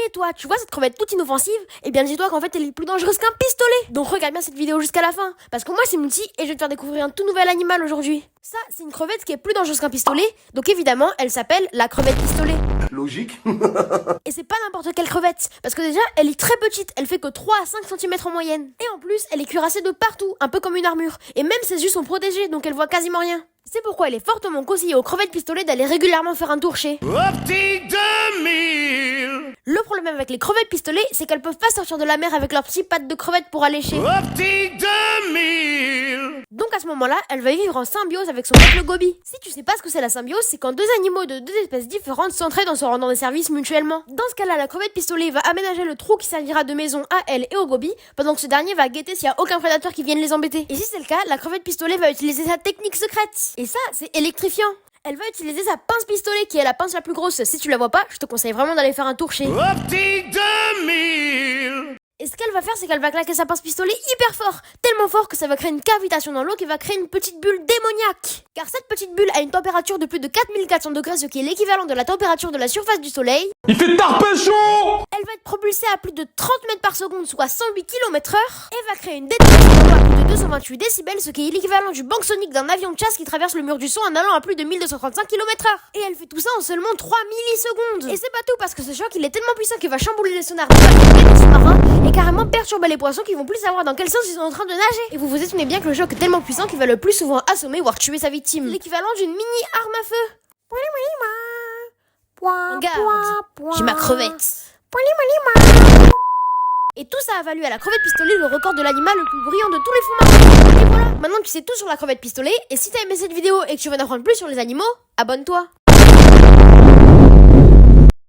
Et toi, tu vois cette crevette toute inoffensive? Eh bien dis-toi qu'en fait elle est plus dangereuse qu'un pistolet. Donc regarde bien cette vidéo jusqu'à la fin, parce que moi c'est Multi et je vais te faire découvrir un tout nouvel animal aujourd'hui. Ça, c'est une crevette qui est plus dangereuse qu'un pistolet, donc évidemment elle s'appelle la crevette pistolet. Logique. Et c'est pas n'importe quelle crevette, parce que déjà elle est très petite, elle fait que 3 à 5 cm en moyenne. Et en plus elle est cuirassée de partout, un peu comme une armure, et même ses yeux sont protégés, donc elle voit quasiment rien. C'est pourquoi il est fortement conseillé aux crevettes pistolet d'aller régulièrement faire un tour chez Optique 2000. Le problème avec les crevettes pistolet, c'est qu'elles peuvent pas sortir de la mer avec leurs petits pattes de crevettes pour aller chez Optique 2000. Donc à ce moment-là, elle va vivre en symbiose avec son pote le goby. Si tu sais pas ce que c'est la symbiose, c'est quand deux animaux de deux espèces différentes s'entraident en se rendant des services mutuellement. Dans ce cas-là, la crevette pistolet va aménager le trou qui servira de maison à elle et au goby, pendant que ce dernier va guetter s'il y a aucun prédateur qui vienne les embêter. Et si c'est le cas, la crevette pistolet va utiliser sa technique secrète. Et ça, c'est électrifiant. Elle va utiliser sa pince pistolet qui est la pince la plus grosse. Si tu la vois pas, je te conseille vraiment d'aller faire un tour chez Optique 2000. Et ce qu'elle va faire, c'est qu'elle va claquer sa pince pistolet hyper fort, tellement fort que ça va créer une cavitation dans l'eau qui va créer une petite bulle démoniaque. Car cette petite bulle a une température de plus de 4400 degrés, ce qui est l'équivalent de la température de la surface du soleil. Il fait tarpé chaud. Elle va être propulsée à plus de 30 mètres par seconde, soit 108 km/h, et va créer une détonation à plus de 228 décibels, ce qui est l'équivalent du banc sonique d'un avion de chasse qui traverse le mur du son en allant à plus de 1235 km/h. Et elle fait tout ça en seulement 3 millisecondes. Et c'est pas tout, parce que ce choc il est tellement puissant qu'il va chambouler les sonars des sous-marins et carrément perturber les poissons qui vont plus savoir dans quel sens ils sont en train de nager. Et vous vous estimez bien que le choc est tellement puissant qu'il va le plus souvent assommer voire tuer sa victime. L'équivalent d'une mini arme à feu. Regarde, j'ai ma crevette. Et tout ça a valu à la crevette pistolet le record de l'animal le plus bruyant de tous les fonds marins. Et voilà, maintenant tu sais tout sur la crevette pistolet. Et si t'as aimé cette vidéo et que tu veux en apprendre plus sur les animaux, abonne-toi.